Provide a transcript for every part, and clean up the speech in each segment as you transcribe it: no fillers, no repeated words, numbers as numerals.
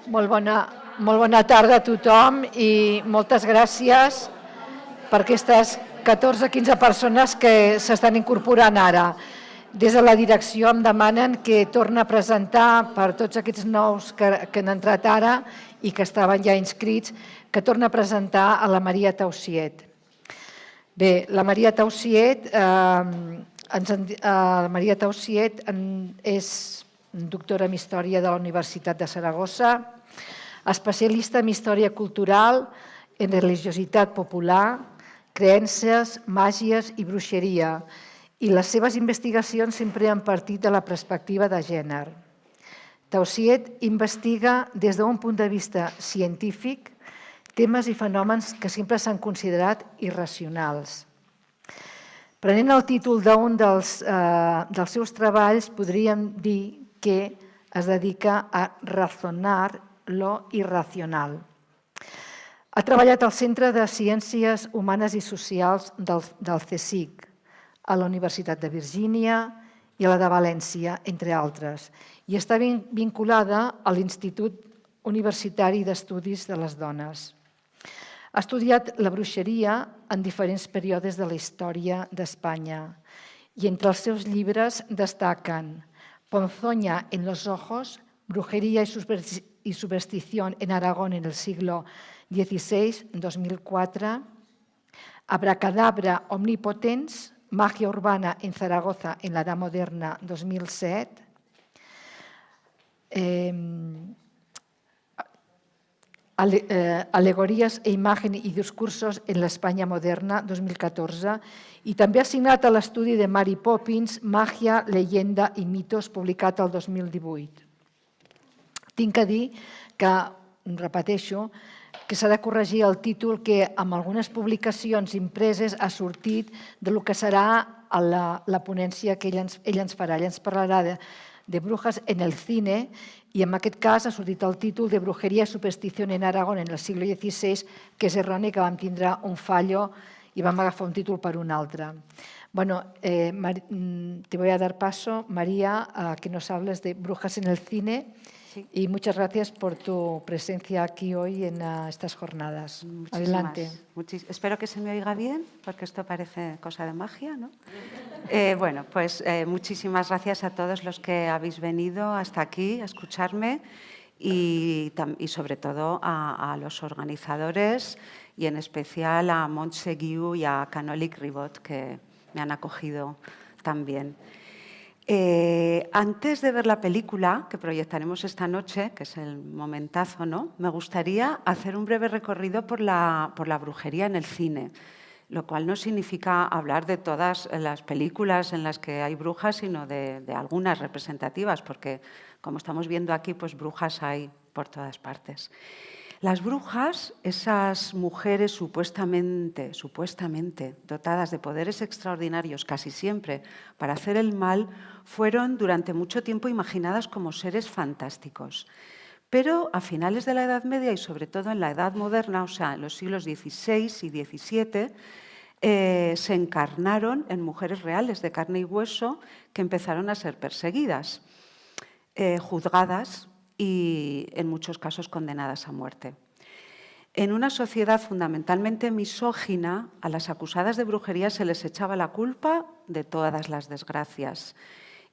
Molt bona tarda a tothom i moltes gràcies per aquestes 14-15 persones que s'estan incorporant ara. Des de la direcció em demanen que torni a presentar per tots aquests nous que han entrat ara i que estaven ja inscrits, que torni a presentar a la Maria Tausiet. Bé, la Maria Tausiet és doctora en Història de la Universitat de Saragossa, especialista en Història Cultural, en Religiositat Popular, Creences, Màgies i Bruixeria, i les seves investigacions sempre han partit de la perspectiva de gènere. Tausiet investiga des d'un punt de vista científic temes i fenòmens que sempre s'han considerat irracionals. Prenent el títol d'un dels seus treballs, podríem dir que es dedica a razonar lo irracional. Ha treballat al Centre de Ciències Humanes i Socials del CSIC, a la Universitat de Virgínia i a la de València, entre altres, i està vinculada a l'Institut Universitari d'Estudis de les Dones. Ha estudiat la bruixeria en diferents períodes de la història d'Espanya i entre els seus llibres destaquen Ponzoña en los ojos, Brujería y superstición en Aragón en el siglo XVI, 2004, Abracadabra omnipotens, Magia urbana en Zaragoza en la Edad Moderna, 2007, Alegories e imagen i discursos en l'Espanya moderna, 2014, i també ha signat a l'estudi de Mary Poppins, Màgia, leyenda i mitos, publicat el 2018. Tinc que dir que, repeteixo, que s'ha de corregir el títol que amb algunes publicacions impreses ha sortit del que serà la ponència que ella ens farà. Ella ens parlarà de brujas en el cine i en aquest cas ha sortit el títol de Brujería y superstición en Aragón en el siglo XVI, que és erroni, que vam tindre un fallo i vam agafar un títol per un altre. Bueno, te voy a dar paso, María, a que nos hables de Brujas en el cine. Sí. Y muchas gracias por tu presencia aquí hoy en estas jornadas. Adelante. Espero que se me oiga bien, porque esto parece cosa de magia, ¿no? Bueno, pues muchísimas gracias a todos los que habéis venido hasta aquí a escucharme y sobre todo a los organizadores y en especial a Montse Guiu y a Canolic Ribot, que me han acogido también. Antes de ver la película que proyectaremos esta noche, que es el momentazo, ¿no?, me gustaría hacer un breve recorrido por la brujería en el cine, lo cual no significa hablar de todas las películas en las que hay brujas, sino de algunas representativas, porque como estamos viendo aquí, pues brujas hay por todas partes. Las brujas, esas mujeres supuestamente dotadas de poderes extraordinarios, casi siempre para hacer el mal, fueron durante mucho tiempo imaginadas como seres fantásticos. Pero a finales de la Edad Media y sobre todo en la Edad Moderna, o sea, en los siglos XVI y XVII, se encarnaron en mujeres reales de carne y hueso que empezaron a ser perseguidas, juzgadas y en muchos casos condenadas a muerte. En una sociedad fundamentalmente misógina, a las acusadas de brujería se les echaba la culpa de todas las desgracias.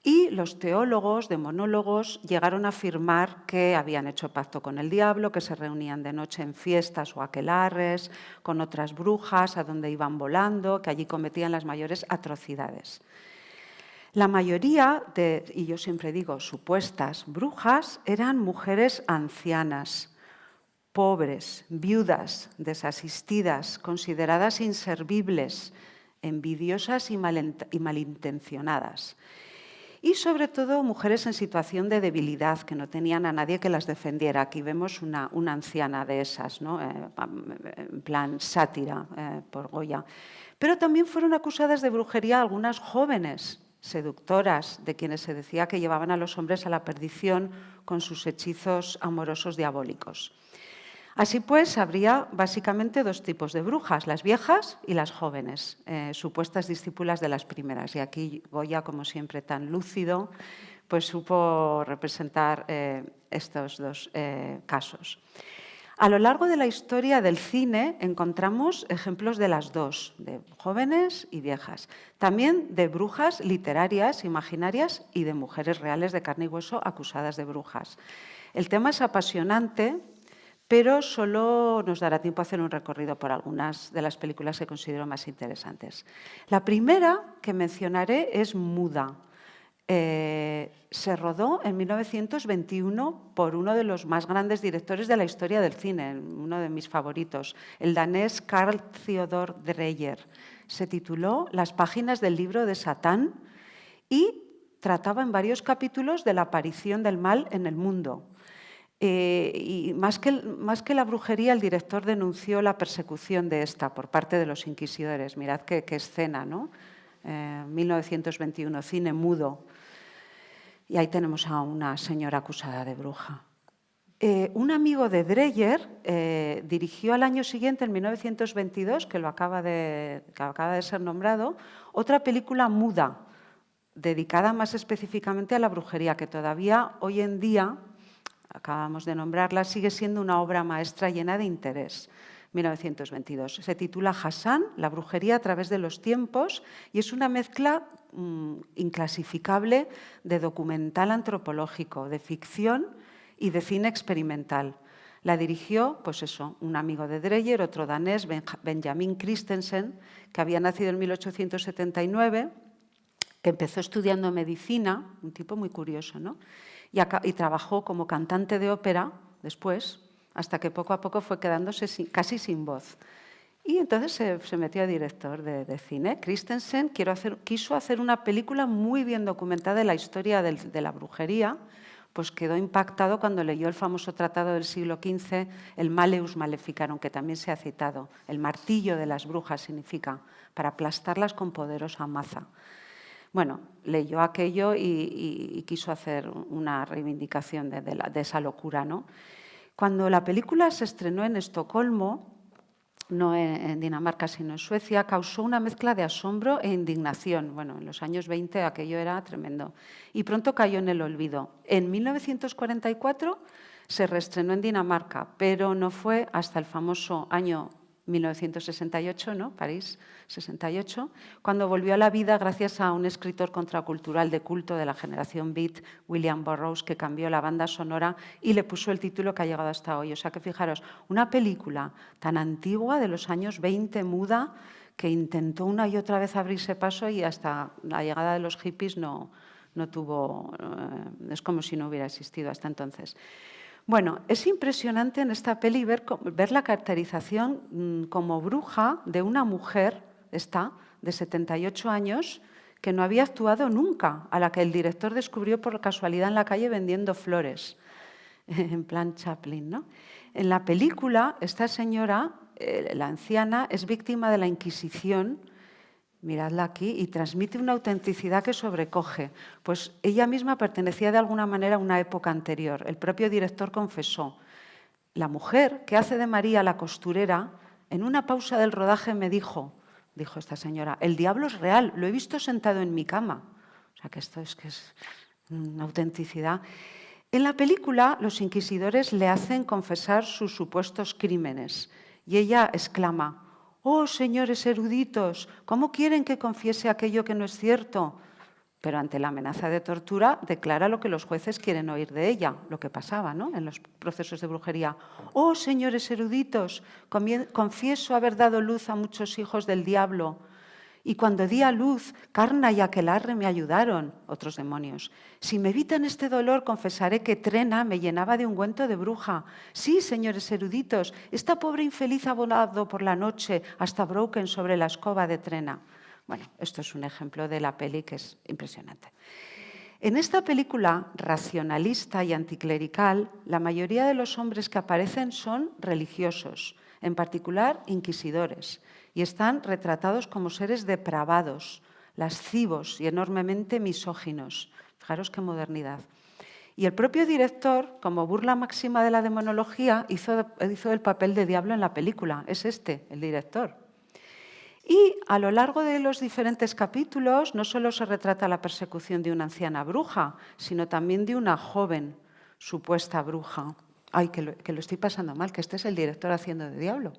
Y los teólogos, demonólogos, llegaron a afirmar que habían hecho pacto con el diablo, que se reunían de noche en fiestas o aquelarres con otras brujas, a donde iban volando, que allí cometían las mayores atrocidades. La mayoría de, y yo siempre digo, supuestas brujas, eran mujeres ancianas, pobres, viudas, desasistidas, consideradas inservibles, envidiosas y malintencionadas. Y sobre todo mujeres en situación de debilidad, que no tenían a nadie que las defendiera. Aquí vemos una anciana de esas, ¿no?, en plan sátira por Goya. Pero también fueron acusadas de brujería algunas jóvenes seductoras, de quienes se decía que llevaban a los hombres a la perdición con sus hechizos amorosos diabólicos. Así pues, habría básicamente dos tipos de brujas, las viejas y las jóvenes, supuestas discípulas de las primeras. Y aquí Goya, como siempre, tan lúcido, pues supo representar estos dos casos. A lo largo de la historia del cine encontramos ejemplos de las dos, de jóvenes y viejas. También de brujas literarias, imaginarias y de mujeres reales de carne y hueso acusadas de brujas. El tema es apasionante, pero solo nos dará tiempo a hacer un recorrido por algunas de las películas que considero más interesantes. La primera que mencionaré es Muda. Se rodó en 1921 por uno de los más grandes directores de la historia del cine, uno de mis favoritos, el danés Carl Theodor Dreyer. Se tituló Las páginas del libro de Satán y trataba en varios capítulos de la aparición del mal en el mundo. Y más que la brujería, el director denunció la persecución de esta por parte de los inquisidores. Mirad qué escena, ¿no? 1921, cine mudo. Y ahí tenemos a una señora acusada de bruja. Un amigo de Dreyer dirigió al año siguiente, en 1922, que acaba de ser nombrado, otra película muda, dedicada más específicamente a la brujería, que todavía hoy en día, acabamos de nombrarla, sigue siendo una obra maestra llena de interés. 1922. Se titula Hassan, la brujería a través de los tiempos, y es una mezcla inclasificable de documental antropológico, de ficción y de cine experimental. La dirigió, pues eso, un amigo de Dreyer, otro danés, Benjamin Christensen, que había nacido en 1879, que empezó estudiando medicina, un tipo muy curioso, ¿no? Y trabajó como cantante de ópera después, hasta que poco a poco fue quedándose casi sin voz. Y entonces se metió a director de cine. Christensen quiso hacer una película muy bien documentada de la historia de la brujería, pues quedó impactado cuando leyó el famoso tratado del siglo XV, el Malleus Maleficarum, que también se ha citado. El martillo de las brujas significa, para aplastarlas con poderosa maza. Bueno, leyó aquello y quiso hacer una reivindicación de esa locura, ¿no? Cuando la película se estrenó en Estocolmo, no en Dinamarca sino en Suecia, causó una mezcla de asombro e indignación. Bueno, en los años 20 aquello era tremendo. Y pronto cayó en el olvido. En 1944 se reestrenó en Dinamarca, pero no fue hasta el famoso año 1968, ¿no? París, 68, cuando volvió a la vida gracias a un escritor contracultural de culto de la generación Beat, William Burroughs, que cambió la banda sonora y le puso el título que ha llegado hasta hoy. O sea que fijaros, una película tan antigua de los años 20, muda, que intentó una y otra vez abrirse paso y hasta la llegada de los hippies no tuvo, es como si no hubiera existido hasta entonces. Bueno, es impresionante en esta peli ver la caracterización como bruja de una mujer, de 78 años, que no había actuado nunca, a la que el director descubrió por casualidad en la calle vendiendo flores, en plan Chaplin, ¿no? En la película, esta señora, la anciana, es víctima de la Inquisición, miradla aquí, y transmite una autenticidad que sobrecoge. Pues ella misma pertenecía de alguna manera a una época anterior. El propio director confesó. La mujer que hace de María la costurera, en una pausa del rodaje me dijo esta señora, el diablo es real, lo he visto sentado en mi cama. O sea que esto es una autenticidad. En la película, los inquisidores le hacen confesar sus supuestos crímenes y ella exclama, «Oh, señores eruditos, ¿cómo quieren que confiese aquello que no es cierto?» Pero ante la amenaza de tortura declara lo que los jueces quieren oír de ella, lo que pasaba, ¿no?, en los procesos de brujería. «Oh, señores eruditos, confieso haber dado luz a muchos hijos del diablo. Y cuando di a luz, Carna y Aquelarre me ayudaron», otros demonios. «Si me evitan este dolor, confesaré que Trena me llenaba de ungüento de bruja. Sí, señores eruditos, esta pobre infeliz ha volado por la noche hasta Broken sobre la escoba de Trena». Bueno, esto es un ejemplo de la peli que es impresionante. En esta película racionalista y anticlerical, la mayoría de los hombres que aparecen son religiosos, en particular inquisidores, y están retratados como seres depravados, lascivos y enormemente misóginos. Fijaros qué modernidad. Y el propio director, como burla máxima de la demonología, hizo el papel de diablo en la película. Es el director. Y a lo largo de los diferentes capítulos no solo se retrata la persecución de una anciana bruja, sino también de una joven supuesta bruja. Ay, que lo estoy pasando mal, que este es el director haciendo de diablo.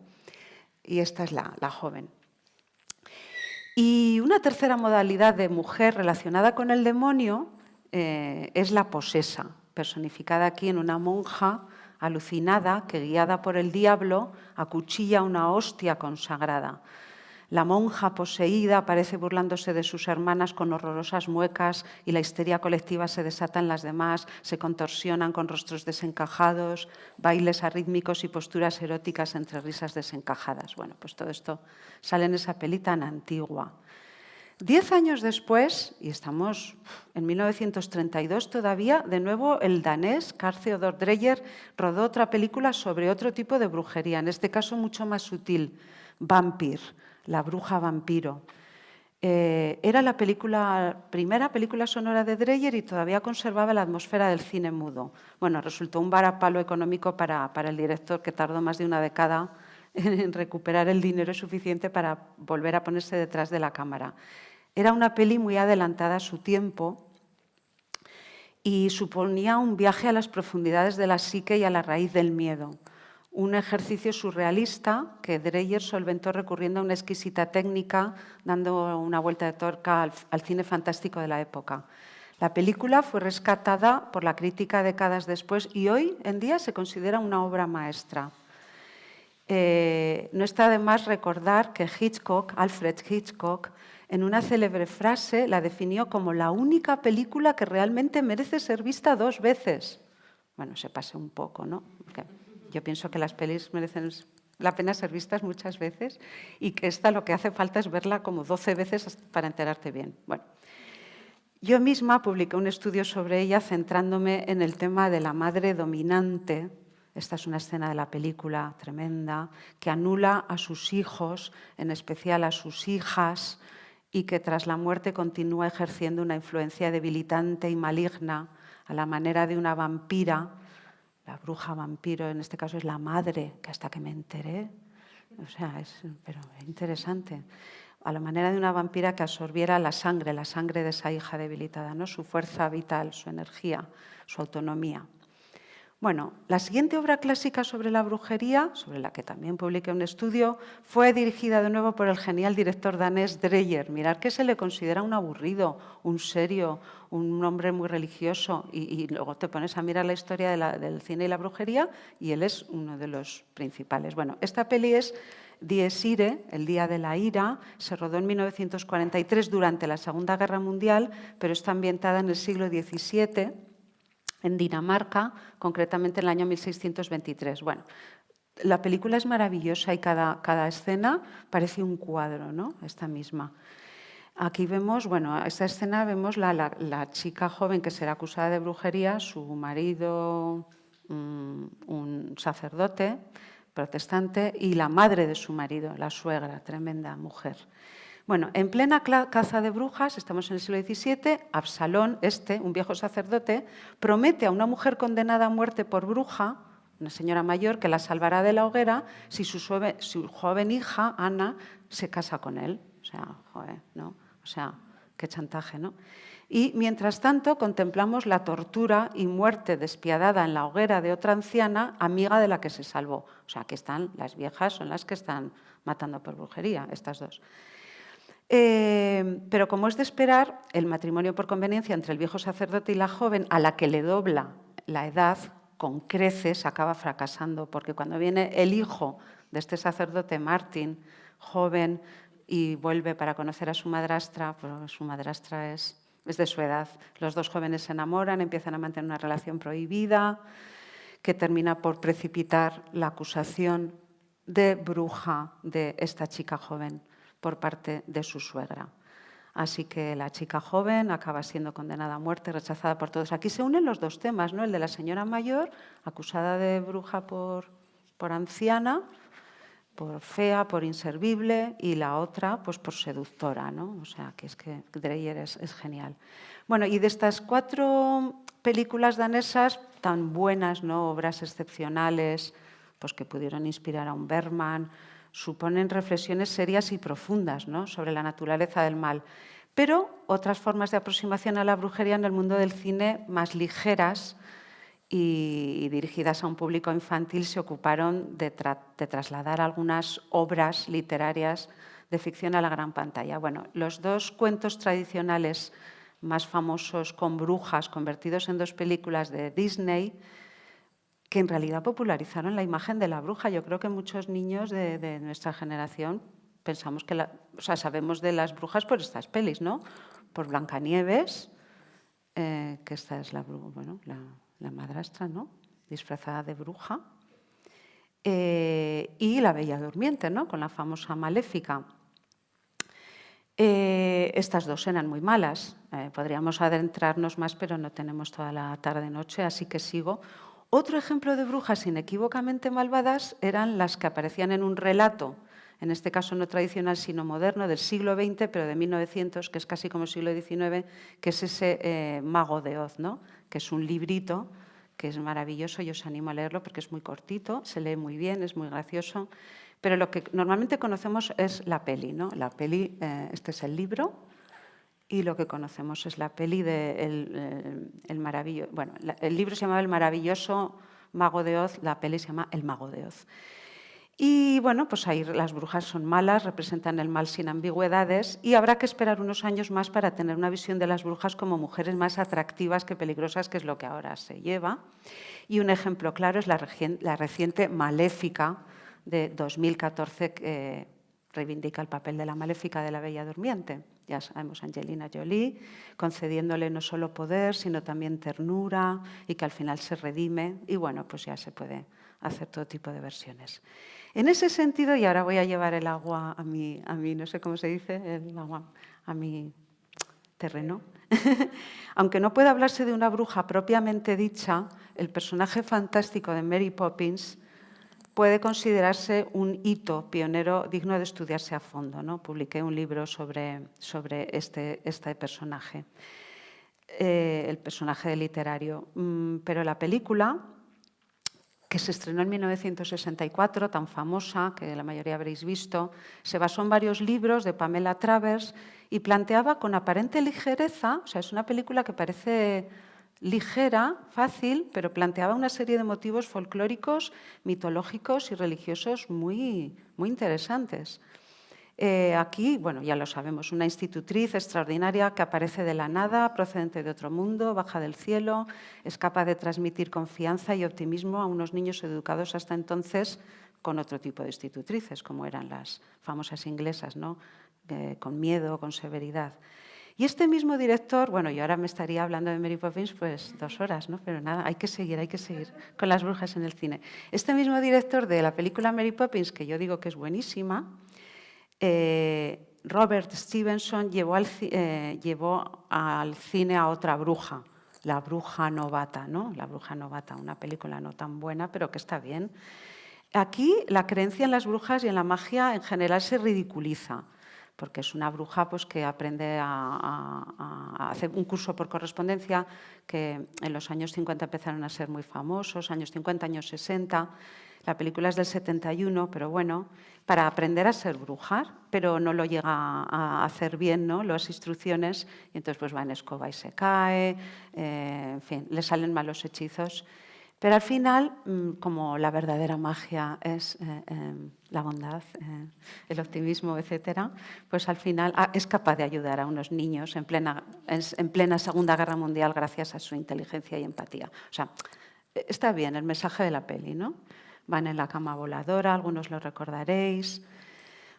Y esta es la joven. Y una tercera modalidad de mujer relacionada con el demonio es la posesa, personificada aquí en una monja alucinada que, guiada por el diablo, acuchilla una hostia consagrada. La monja poseída aparece burlándose de sus hermanas con horrorosas muecas y la histeria colectiva se desata en las demás, se contorsionan con rostros desencajados, bailes arrítmicos y posturas eróticas entre risas desencajadas. Bueno, pues todo esto sale en esa peli tan antigua. 10 años después, y estamos en 1932 todavía, de nuevo el danés Carl Theodor Dreyer rodó otra película sobre otro tipo de brujería, en este caso mucho más sutil, Vampir, la bruja vampiro. Era la primera película sonora de Dreyer y todavía conservaba la atmósfera del cine mudo. Bueno, resultó un varapalo económico para el director, que tardó más de una década en recuperar el dinero suficiente para volver a ponerse detrás de la cámara. Era una peli muy adelantada a su tiempo y suponía un viaje a las profundidades de la psique y a la raíz del miedo. Un ejercicio surrealista que Dreyer solventó recurriendo a una exquisita técnica, dando una vuelta de tuerca al cine fantástico de la época. La película fue rescatada por la crítica décadas después y hoy en día se considera una obra maestra. No está de más recordar que Alfred Hitchcock, en una célebre frase la definió como la única película que realmente merece ser vista 2 veces. Bueno, se pase un poco, ¿no? Porque yo pienso que las pelis merecen la pena ser vistas muchas veces y que esta lo que hace falta es verla como 12 veces para enterarte bien. Bueno, yo misma publiqué un estudio sobre ella centrándome en el tema de la madre dominante. Esta es una escena de la película tremenda, que anula a sus hijos, en especial a sus hijas, y que tras la muerte continúa ejerciendo una influencia debilitante y maligna a la manera de una vampira. La bruja vampiro, en este caso, es la madre, que hasta que me enteré, o sea, pero es interesante, a la manera de una vampira que absorbiera la sangre de esa hija debilitada, ¿no? Su fuerza vital, su energía, su autonomía. Bueno, la siguiente obra clásica sobre la brujería, sobre la que también publiqué un estudio, fue dirigida de nuevo por el genial director danés Dreyer. Mirad que se le considera un aburrido, un serio, un hombre muy religioso, y luego te pones a mirar la historia del cine y la brujería y él es uno de los principales. Bueno, esta peli es Dies Irae, el Día de la Ira, se rodó en 1943 durante la Segunda Guerra Mundial, pero está ambientada en el siglo XVII, en Dinamarca, concretamente en el año 1623. Bueno, la película es maravillosa y cada escena parece un cuadro, ¿no? Esta misma. Aquí vemos, bueno, esta escena vemos la chica joven que será acusada de brujería, su marido, un sacerdote protestante, y la madre de su marido, la suegra, tremenda mujer. Bueno, en plena caza de brujas, estamos en el siglo XVII, Absalón, un viejo sacerdote, promete a una mujer condenada a muerte por bruja, una señora mayor, que la salvará de la hoguera si su joven hija, Ana, se casa con él. O sea, joder, ¿no? O sea, qué chantaje, ¿no? Y, mientras tanto, contemplamos la tortura y muerte despiadada en la hoguera de otra anciana, amiga de la que se salvó. O sea, que están las viejas, son las que están matando por brujería, estas dos. Pero, como es de esperar, el matrimonio por conveniencia entre el viejo sacerdote y la joven, a la que le dobla la edad, con creces acaba fracasando, porque cuando viene el hijo de este sacerdote, Martin, joven, y vuelve para conocer a su madrastra, pues su madrastra es de su edad. Los dos jóvenes se enamoran, empiezan a mantener una relación prohibida, que termina por precipitar la acusación de bruja de esta chica joven por parte de su suegra. Así que la chica joven acaba siendo condenada a muerte, rechazada por todos. Aquí se unen los dos temas, ¿no? El de la señora mayor, acusada de bruja por anciana, por fea, por inservible, y la otra pues por seductora, ¿no? O sea, que es que Dreyer es genial. Bueno, y de estas 4 películas danesas tan buenas, ¿no? Obras excepcionales, pues que pudieron inspirar a un Bergman, suponen reflexiones serias y profundas, ¿no?, sobre la naturaleza del mal. Pero otras formas de aproximación a la brujería en el mundo del cine, más ligeras y dirigidas a un público infantil, se ocuparon de trasladar algunas obras literarias de ficción a la gran pantalla. Bueno, los dos cuentos tradicionales más famosos con brujas, convertidos en dos películas de Disney, que en realidad popularizaron la imagen de la bruja. Yo creo que muchos niños de nuestra generación pensamos que, sabemos de las brujas por estas pelis, ¿no? Por Blancanieves, que esta es la madrastra, ¿no?, disfrazada de bruja, y La Bella Durmiente, ¿no?, con la famosa Maléfica. Estas dos eran muy malas. Podríamos adentrarnos más, pero no tenemos toda la tarde-noche, así que sigo. Otro ejemplo de brujas inequívocamente malvadas eran las que aparecían en un relato, en este caso no tradicional sino moderno, del siglo XX, pero de 1900, que es casi como siglo XIX, que es ese Mago de Oz, ¿no?, que es un librito que es maravilloso, y os animo a leerlo porque es muy cortito, se lee muy bien, es muy gracioso. Pero lo que normalmente conocemos es la peli, ¿no? La peli, este es el libro, y lo que conocemos es la peli de el libro se llamaba El maravilloso Mago de Oz, la peli se llama El Mago de Oz. Y bueno, pues ahí las brujas son malas, representan el mal sin ambigüedades, y habrá que esperar unos años más para tener una visión de las brujas como mujeres más atractivas que peligrosas, que es lo que ahora se lleva. Y un ejemplo claro es la reciente Maléfica de 2014, que reivindica el papel de la Maléfica de la Bella Durmiente. Ya sabemos, Angelina Jolie, concediéndole no solo poder, sino también ternura, y que al final se redime. Y bueno, pues ya se puede hacer todo tipo de versiones. En ese sentido, y ahora voy a llevar el agua a mi no sé cómo se dice, el agua a mi terreno. Aunque no puede hablarse de una bruja propiamente dicha, el personaje fantástico de Mary Poppins puede considerarse un hito pionero digno de estudiarse a fondo, ¿no? Publiqué un libro sobre este personaje, el personaje literario. Pero la película, que se estrenó en 1964, tan famosa, que la mayoría habréis visto, se basó en varios libros de Pamela Travers y planteaba con aparente ligereza, o sea, es una película que parece ligera, fácil, pero planteaba una serie de motivos folclóricos, mitológicos y religiosos muy, muy interesantes. Aquí, bueno, ya lo sabemos, una institutriz extraordinaria que aparece de la nada, procedente de otro mundo, baja del cielo, es capaz de transmitir confianza y optimismo a unos niños educados hasta entonces con otro tipo de institutrices, como eran las famosas inglesas, ¿no?, con miedo, con severidad. Y este mismo director, bueno, yo ahora me estaría hablando de Mary Poppins pues 2 horas, ¿no?, pero nada, hay que seguir con las brujas en el cine. Este mismo director de la película Mary Poppins, que yo digo que es buenísima, Robert Stevenson llevó al cine a otra bruja, La bruja novata, ¿no? La bruja novata, una película no tan buena, pero que está bien. Aquí la creencia en las brujas y en la magia en general se ridiculiza, porque es una bruja pues, que aprende a hacer un curso por correspondencia, que en los años 50 empezaron a ser muy famosos, años 50, años 60. La película es del 71, pero bueno, para aprender a ser bruja, pero no lo llega a hacer bien, ¿no?, las instrucciones, y entonces pues va en escoba y se cae, en fin, le salen malos hechizos. Pero al final, como la verdadera magia es la bondad, el optimismo, etcétera, pues al final es capaz de ayudar a unos niños en plena Segunda Guerra Mundial gracias a su inteligencia y empatía. O sea, está bien el mensaje de la peli, ¿no? Van en la cama voladora, algunos lo recordaréis.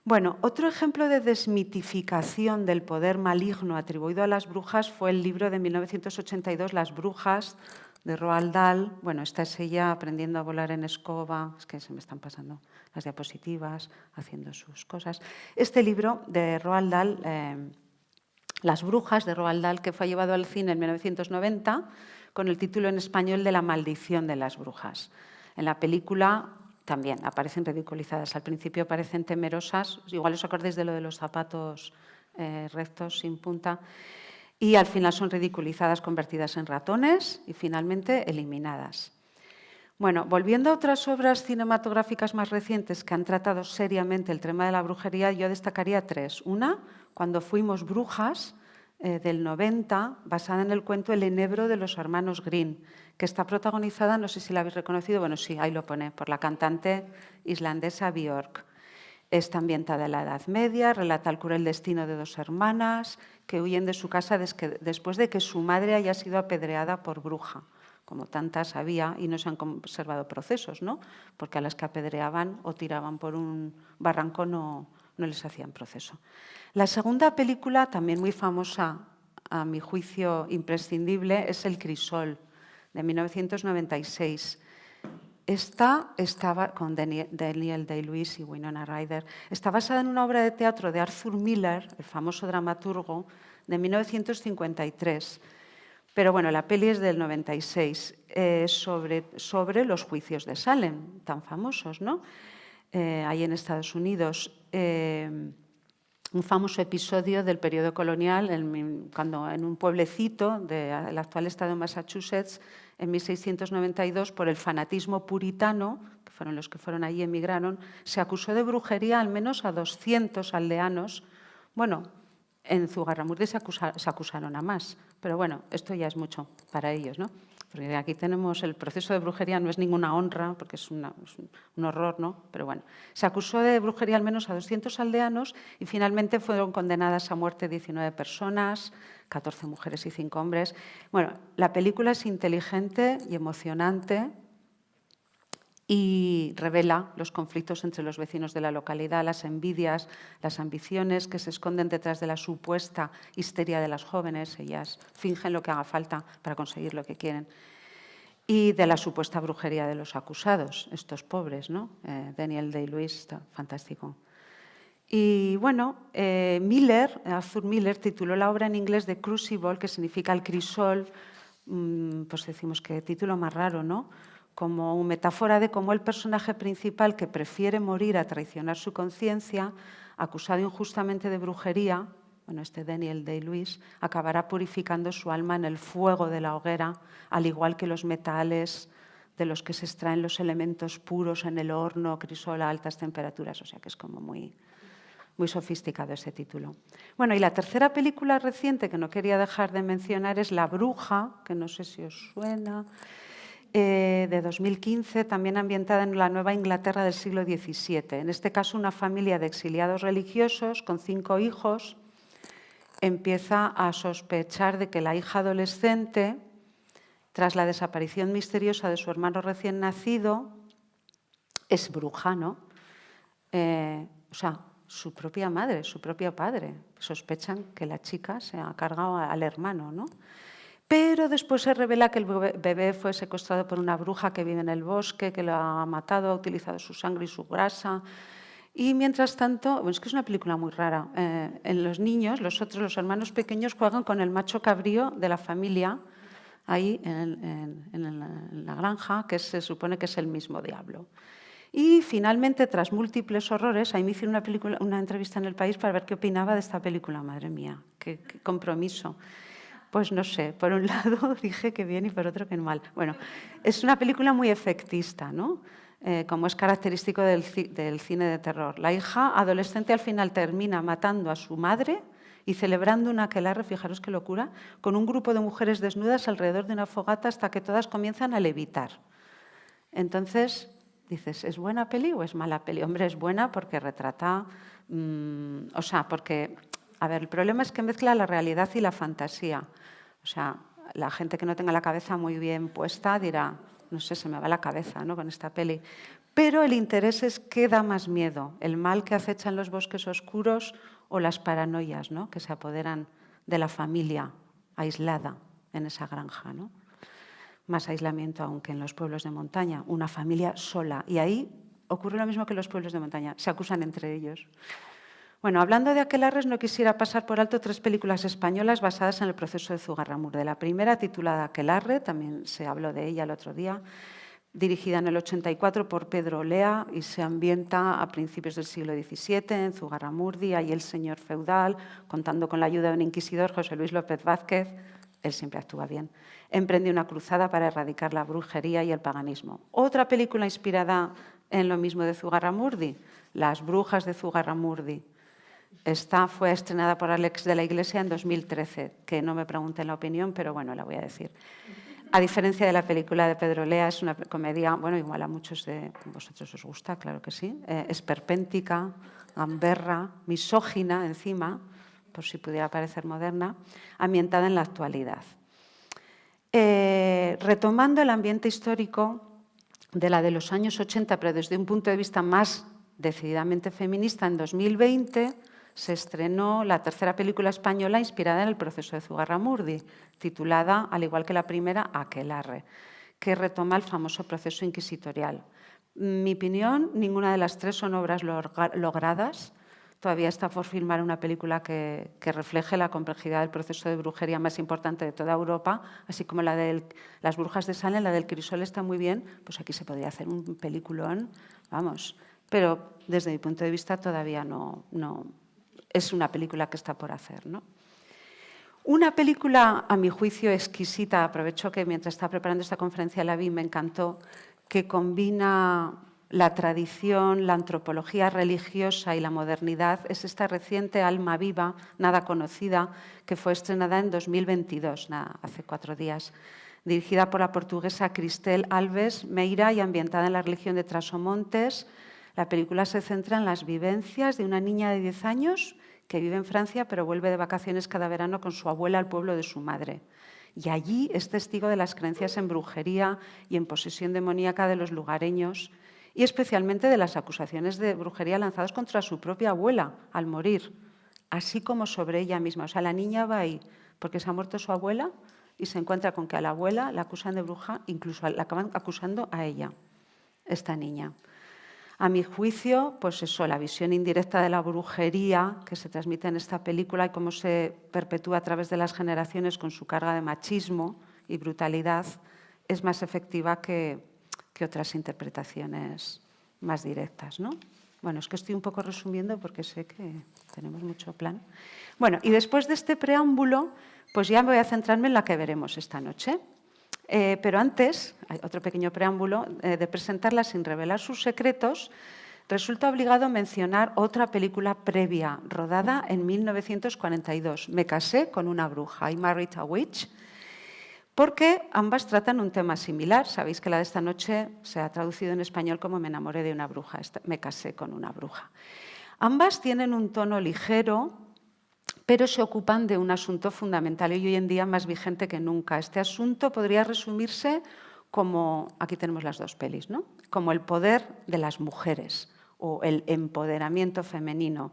Bueno, otro ejemplo de desmitificación del poder maligno atribuido a las brujas fue el libro de 1982, Las brujas, de Roald Dahl. Bueno, esta es ella aprendiendo a volar en escoba. Es que se me están pasando las diapositivas, haciendo sus cosas. Este libro de Roald Dahl, Las brujas, de Roald Dahl, que fue llevado al cine en 1990, con el título en español de La maldición de las brujas. En la película también aparecen ridiculizadas. Al principio parecen temerosas, igual os acordáis de lo de los zapatos rectos, sin punta, y al final son ridiculizadas, convertidas en ratones y finalmente eliminadas. Bueno, volviendo a otras obras cinematográficas más recientes que han tratado seriamente el tema de la brujería, yo destacaría 3. Una, Cuando fuimos brujas, del 90, basada en el cuento El enebro de los hermanos Grimm, que está protagonizada, no sé si la habéis reconocido, bueno, sí, ahí lo pone, por la cantante islandesa Björk. Está ambientada en la Edad Media, relata el cruel destino de 2 hermanas que huyen de su casa después de que su madre haya sido apedreada por bruja, como tantas había, y no se han conservado procesos, ¿no? Porque a las que apedreaban o tiraban por un barranco no les hacían proceso. La segunda película, también muy famosa, a mi juicio imprescindible, es El crisol, de 1996. Estaba con Daniel Day-Lewis y Winona Ryder. Está basada en una obra de teatro de Arthur Miller, el famoso dramaturgo, de 1953. Pero bueno, la peli es del 96, sobre los juicios de Salem, tan famosos, ¿no? Ahí en Estados Unidos. Un famoso episodio del periodo colonial, cuando en un pueblecito del actual estado de Massachusetts, en 1692, por el fanatismo puritano, que fueron los que fueron allí y emigraron, se acusó de brujería al menos a 200 aldeanos. Bueno, en Zugarramurdi se acusaron a más, pero bueno, esto ya es mucho para ellos, ¿no? Porque aquí tenemos el proceso de brujería, no es ninguna honra, porque es un horror, ¿no? Pero bueno, se acusó de brujería al menos a 200 aldeanos y finalmente fueron condenadas a muerte 19 personas, 14 mujeres y 5 hombres. Bueno, la película es inteligente y emocionante y revela los conflictos entre los vecinos de la localidad, las envidias, las ambiciones que se esconden detrás de la supuesta histeria de las jóvenes. Ellas fingen lo que haga falta para conseguir lo que quieren. Y de la supuesta brujería de los acusados, estos pobres, ¿no? Daniel Day-Lewis, fantástico. Y bueno, Arthur Miller, tituló la obra en inglés The Crucible, que significa el crisol, pues decimos que título más raro, ¿no? Como metáfora de cómo el personaje principal, que prefiere morir a traicionar su conciencia, acusado injustamente de brujería, bueno, Daniel Day-Lewis, acabará purificando su alma en el fuego de la hoguera, al igual que los metales de los que se extraen los elementos puros en el horno, crisol a altas temperaturas. O sea que es como muy sofisticado ese título. Bueno, y la tercera película reciente que no quería dejar de mencionar es La bruja, que no sé si os suena, de 2015, también ambientada en la Nueva Inglaterra del siglo XVII. En este caso, una familia de exiliados religiosos con 5 hijos empieza a sospechar de que la hija adolescente, tras la desaparición misteriosa de su hermano recién nacido, es bruja, ¿no? O sea, su propia madre, su propio padre. Sospechan que la chica se ha cargado al hermano, ¿no? Pero después se revela que el bebé fue secuestrado por una bruja que vive en el bosque, que lo ha matado, ha utilizado su sangre y su grasa. Y mientras tanto, bueno, es que es una película muy rara. En los niños, los hermanos pequeños, juegan con el macho cabrío de la familia, ahí en la granja, que se supone que es el mismo diablo. Y finalmente, tras múltiples horrores, ahí me hicieron una entrevista en El País para ver qué opinaba de esta película. Madre mía, qué compromiso. Pues no sé, por un lado dije que bien y por otro que mal. Bueno, es una película muy efectista, ¿no? Como es característico del cine de terror. La hija adolescente al final termina matando a su madre y celebrando un aquelarre, fijaros qué locura, con un grupo de mujeres desnudas alrededor de una fogata hasta que todas comienzan a levitar. Entonces, dices, ¿es buena peli o es mala peli? Hombre, es buena porque retrata, porque, a ver, el problema es que mezcla la realidad y la fantasía. O sea, la gente que no tenga la cabeza muy bien puesta dirá, no sé, se me va la cabeza, ¿no?, con esta peli. Pero el interés es qué da más miedo, el mal que acecha en los bosques oscuros o las paranoias, ¿no?, que se apoderan de la familia aislada en esa granja, ¿no? Más aislamiento aún que en los pueblos de montaña, una familia sola. Y ahí ocurre lo mismo que en los pueblos de montaña, se acusan entre ellos. Bueno, hablando de aquelarres, no quisiera pasar por alto 3 películas españolas basadas en el proceso de Zugarramurdi. La primera, titulada Aquelarre, también se habló de ella el otro día, dirigida en el 84 por Pedro Olea y se ambienta a principios del siglo XVII en Zugarramurdi, ahí el señor feudal, contando con la ayuda de un inquisidor, José Luis López Vázquez, él siempre actúa bien, emprende una cruzada para erradicar la brujería y el paganismo. Otra película inspirada en lo mismo de Zugarramurdi, Las brujas de Zugarramurdi. Esta fue estrenada por Alex de la Iglesia en 2013, que no me pregunten la opinión, pero bueno, la voy a decir. A diferencia de la película de Pedro Lea, es una comedia, bueno, igual a muchos de vosotros os gusta, claro que sí, esperpéntica, gamberra, misógina encima, por si pudiera parecer moderna, ambientada en la actualidad. Retomando el ambiente histórico de la de los años 80, pero desde un punto de vista más decididamente feminista, en 2020 se estrenó la tercera película española inspirada en el proceso de Zugarramurdi, titulada, al igual que la primera, Aquelarre, que retoma el famoso proceso inquisitorial. Mi opinión, ninguna de las tres son obras logradas. Todavía está por filmar una película que refleje la complejidad del proceso de brujería más importante de toda Europa, así como la de Las brujas de Salem, la del Crisol está muy bien, pues aquí se podría hacer un peliculón, vamos. Pero desde mi punto de vista todavía no es una película que está por hacer, ¿no? Una película, a mi juicio, exquisita, aprovecho que mientras estaba preparando esta conferencia la vi, me encantó, que combina la tradición, la antropología religiosa y la modernidad, es esta reciente Alma Viva, nada conocida, que fue estrenada en 2022, hace 4 días, dirigida por la portuguesa Cristel Alves Meira y ambientada en la religión de Trasomontes. La película se centra en las vivencias de una niña de 10 años que vive en Francia, pero vuelve de vacaciones cada verano con su abuela al pueblo de su madre. Y allí es testigo de las creencias en brujería y en posesión demoníaca de los lugareños, y especialmente de las acusaciones de brujería lanzadas contra su propia abuela al morir, así como sobre ella misma. O sea, la niña va ahí porque se ha muerto su abuela y se encuentra con que a la abuela la acusan de bruja, incluso la acaban acusando a ella, esta niña. A mi juicio, pues eso, la visión indirecta de la brujería que se transmite en esta película y cómo se perpetúa a través de las generaciones con su carga de machismo y brutalidad es más efectiva que otras interpretaciones más directas, ¿no? Bueno, es que estoy un poco resumiendo porque sé que tenemos mucho plan. Bueno, y después de este preámbulo, pues ya me voy a centrarme en la que veremos esta noche. Pero antes, hay otro pequeño preámbulo, de presentarla sin revelar sus secretos, resulta obligado mencionar otra película previa, rodada en 1942, Me casé con una bruja, I Married a Witch, porque ambas tratan un tema similar. Sabéis que la de esta noche se ha traducido en español como Me enamoré de una bruja, Me casé con una bruja. Ambas tienen un tono ligero, pero se ocupan de un asunto fundamental y hoy en día más vigente que nunca. Este asunto podría resumirse como, aquí tenemos las dos pelis, ¿no? Como el poder de las mujeres o el empoderamiento femenino.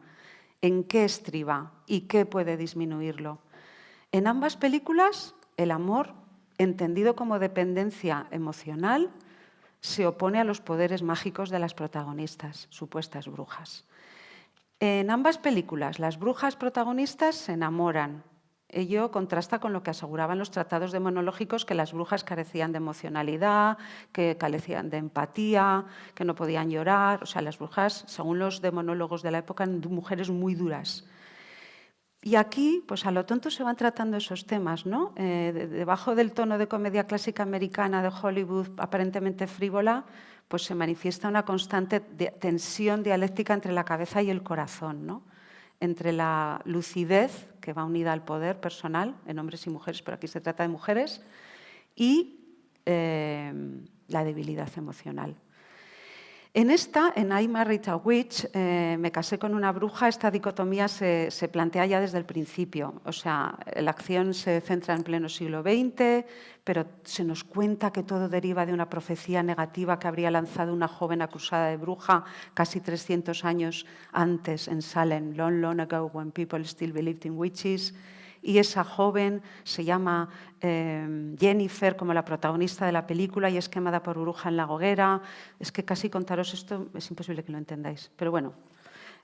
¿En qué estriba y qué puede disminuirlo? En ambas películas, el amor, entendido como dependencia emocional, se opone a los poderes mágicos de las protagonistas, supuestas brujas. En ambas películas, las brujas protagonistas se enamoran. Ello contrasta con lo que aseguraban los tratados demonológicos, que las brujas carecían de emocionalidad, que carecían de empatía, que no podían llorar. O sea, las brujas, según los demonólogos de la época, eran mujeres muy duras. Y aquí, pues a lo tonto se van tratando esos temas, ¿no? Debajo del tono de comedia clásica americana de Hollywood, aparentemente frívola, pues se manifiesta una constante tensión dialéctica entre la cabeza y el corazón, ¿no? Entre la lucidez, que va unida al poder personal, en hombres y mujeres, pero aquí se trata de mujeres, y la debilidad emocional. En I Married a Witch, Me casé con una bruja, esta dicotomía se plantea ya desde el principio. O sea, la acción se centra en pleno siglo XX, pero se nos cuenta que todo deriva de una profecía negativa que habría lanzado una joven acusada de bruja casi 300 años antes en Salem, long, long ago, when people still believed in witches. Y esa joven se llama Jennifer, como la protagonista de la película, y es quemada por bruja en la hoguera. Es que casi contaros esto es imposible que lo entendáis. Pero bueno,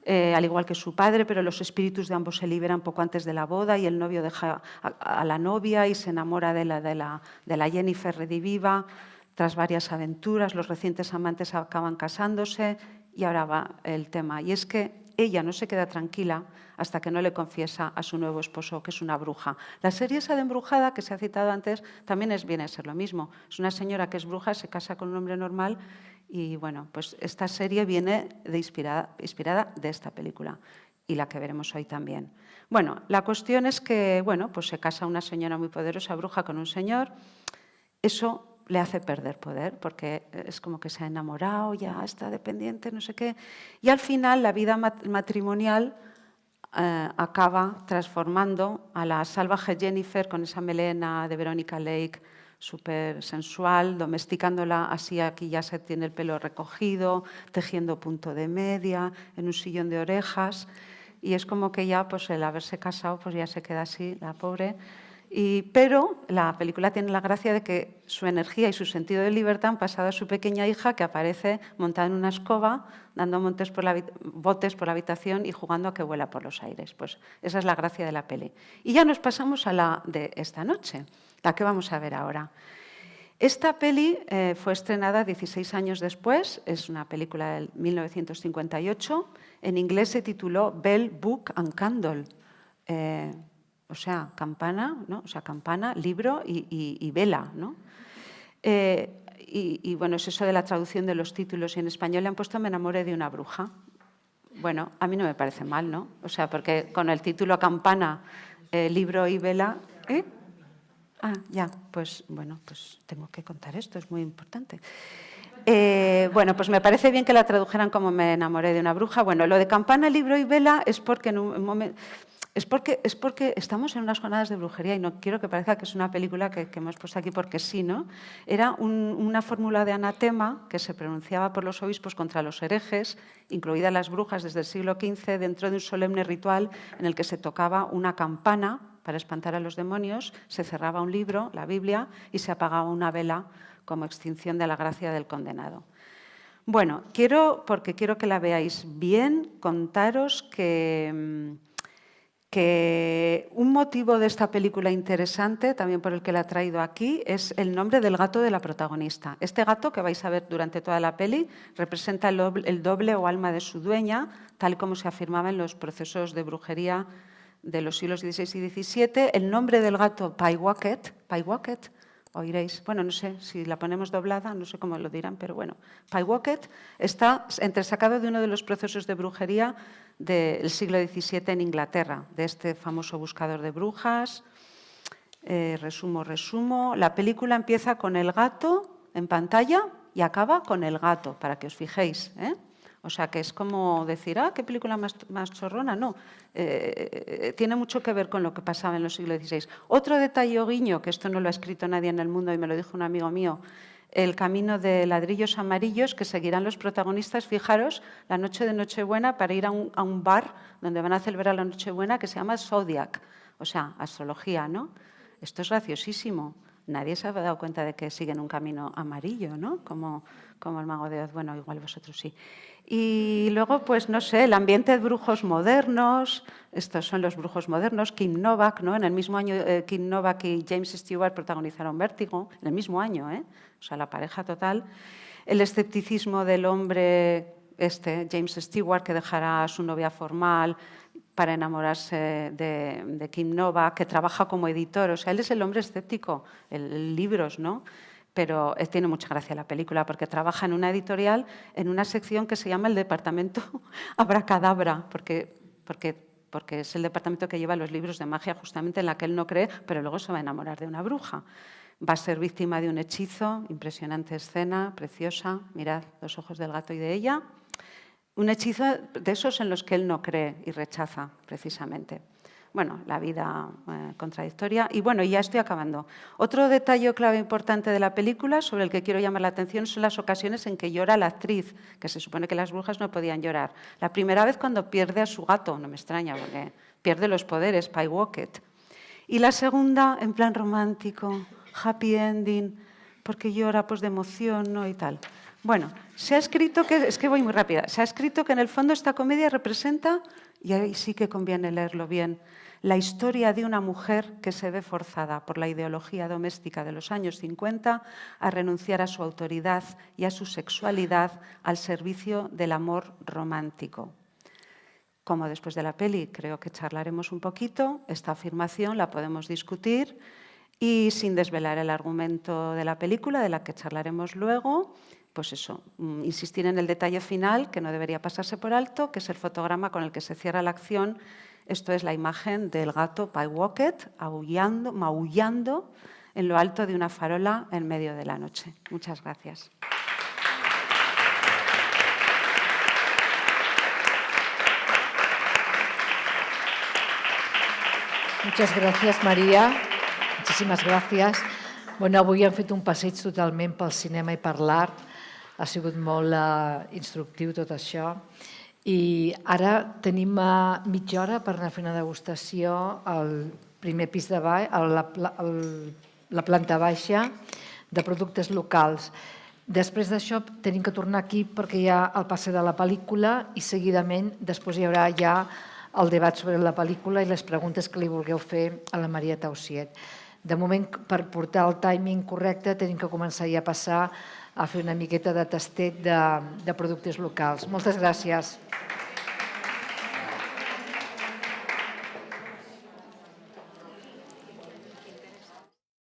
al igual que su padre, pero los espíritus de ambos se liberan poco antes de la boda y el novio deja a la novia y se enamora de la Jennifer rediviva. Tras varias aventuras, los recientes amantes acaban casándose y ahora va el tema. Y es que ella no se queda tranquila hasta que no le confiesa a su nuevo esposo que es una bruja. La serie esa de Embrujada, que se ha citado antes, también viene a ser lo mismo. Es una señora que es bruja, se casa con un hombre normal y, bueno, pues esta serie viene inspirada de esta película y la que veremos hoy también. Bueno, la cuestión es que, bueno, pues se casa una señora muy poderosa, bruja, con un señor. Eso le hace perder poder porque es como que se ha enamorado, ya está dependiente, no sé qué. Y al final la vida matrimonial acaba transformando a la salvaje Jennifer con esa melena de Veronica Lake, súper sensual, domesticándola así, aquí ya se tiene el pelo recogido, tejiendo punto de media, en un sillón de orejas. Y es como que ya, pues el haberse casado, pues ya se queda así, la pobre. Pero la película tiene la gracia de que su energía y su sentido de libertad han pasado a su pequeña hija, que aparece montada en una escoba, dando botes por la habitación y jugando a que vuela por los aires. Pues esa es la gracia de la peli. Y ya nos pasamos a la de esta noche, la que vamos a ver ahora. Esta peli fue estrenada 16 años después, es una película del 1958. En inglés se tituló Bell, Book and Candle. O sea, campana, ¿no? O sea, campana, libro y vela, ¿no? Y bueno, es eso de la traducción de los títulos. Y en español le han puesto Me enamoré de una bruja. Bueno, a mí no me parece mal, ¿no? O sea, porque con el título campana, libro y vela... Ah, ya, pues bueno, pues tengo que contar esto, es muy importante. Bueno, pues me parece bien que la tradujeran como Me enamoré de una bruja. Bueno, lo de campana, libro y vela es porque en un momento... Es porque estamos en unas jornadas de brujería y no quiero que parezca que es una película que hemos puesto aquí porque sí, ¿no? Era una fórmula de anatema que se pronunciaba por los obispos contra los herejes, incluidas las brujas desde el siglo XV, dentro de un solemne ritual en el que se tocaba una campana para espantar a los demonios, se cerraba un libro, la Biblia, y se apagaba una vela como extinción de la gracia del condenado. Bueno, porque quiero que la veáis bien, contaros que un motivo de esta película interesante, también por el que la he traído aquí, es el nombre del gato de la protagonista. Este gato, que vais a ver durante toda la peli, representa el doble o alma de su dueña, tal como se afirmaba en los procesos de brujería de los siglos XVI y XVII. El nombre del gato, Pyewacket, oiréis, bueno, no sé si la ponemos doblada, no sé cómo lo dirán, pero bueno, Pyewacket está entresacado de uno de los procesos de brujería del siglo XVII en Inglaterra, de este famoso buscador de brujas. Resumo. La película empieza con el gato en pantalla y acaba con el gato, para que os fijéis, ¿eh? O sea, que es como decir, qué película más chorrona. No, tiene mucho que ver con lo que pasaba en los siglos XVI. Otro detalle o guiño, que esto no lo ha escrito nadie en el mundo y me lo dijo un amigo mío, el camino de ladrillos amarillos que seguirán los protagonistas, fijaros, la noche de Nochebuena para ir a un bar donde van a celebrar la Nochebuena que se llama Zodiac, o sea, astrología, ¿no? Esto es graciosísimo. Nadie se ha dado cuenta de que siguen un camino amarillo, ¿no? Como el Mago de Oz. Bueno, igual vosotros sí. Y luego, pues no sé, el ambiente de brujos modernos, estos son los brujos modernos, Kim Novak, ¿no? En el mismo año Kim Novak y James Stewart protagonizaron Vértigo, en el mismo año, ¿eh? O sea, la pareja total. El escepticismo del hombre, James Stewart, que dejará a su novia formal para enamorarse de Kim Novak, que trabaja como editor. O sea, él es el hombre escéptico, el libros, ¿no? Pero tiene mucha gracia la película porque trabaja en una editorial, en una sección que se llama el Departamento Abracadabra, porque es el departamento que lleva los libros de magia justamente en la que él no cree, pero luego se va a enamorar de una bruja. Va a ser víctima de un hechizo, impresionante escena, preciosa, mirad los ojos del gato y de ella. Un hechizo de esos en los que él no cree y rechaza, precisamente. Bueno, la vida contradictoria. Y bueno, ya estoy acabando. Otro detalle clave importante de la película, sobre el que quiero llamar la atención, son las ocasiones en que llora la actriz, que se supone que las brujas no podían llorar. La primera vez cuando pierde a su gato, no me extraña, porque pierde los poderes, Pyewacket. Y la segunda, en plan romántico, happy ending, porque llora pues de emoción, ¿no? Y tal. Bueno, se ha escrito que, es que voy muy rápida, se ha escrito que en el fondo esta comedia representa, y ahí sí que conviene leerlo bien, la historia de una mujer que se ve forzada por la ideología doméstica de los años 50 a renunciar a su autoridad y a su sexualidad al servicio del amor romántico. como después de la peli creo que charlaremos un poquito, esta afirmación la podemos discutir y sin desvelar el argumento de la película, de la que charlaremos luego, pues eso, insistir en el detalle final que no debería pasarse por alto, que es el fotograma con el que se cierra la acción. Esto es la imagen del gato Pyewacket maullando en lo alto de una farola en medio de la noche. Muchas gracias. Muchas gràcies, Maria. Moltíssimes gràcies. Bueno, avui hem fet un passeig totalment pel cinema i per l'art. Ha sigut molt instructiu tot això. I ara tenim mitja hora per anar a fer una degustació al primer pis de baix, a la planta baixa, de productes locals. Després d'això tenim que tornar aquí perquè hi ha el passe de la pel·lícula i seguidament després hi haurà ja el debat sobre la pel·lícula i les preguntes que li vulgueu fer a la Maria Tauciet. De moment, per portar el timing correcte, tenim que començar ja a passar a fer una miqueta de tastet de productes locals. Moltes gràcies.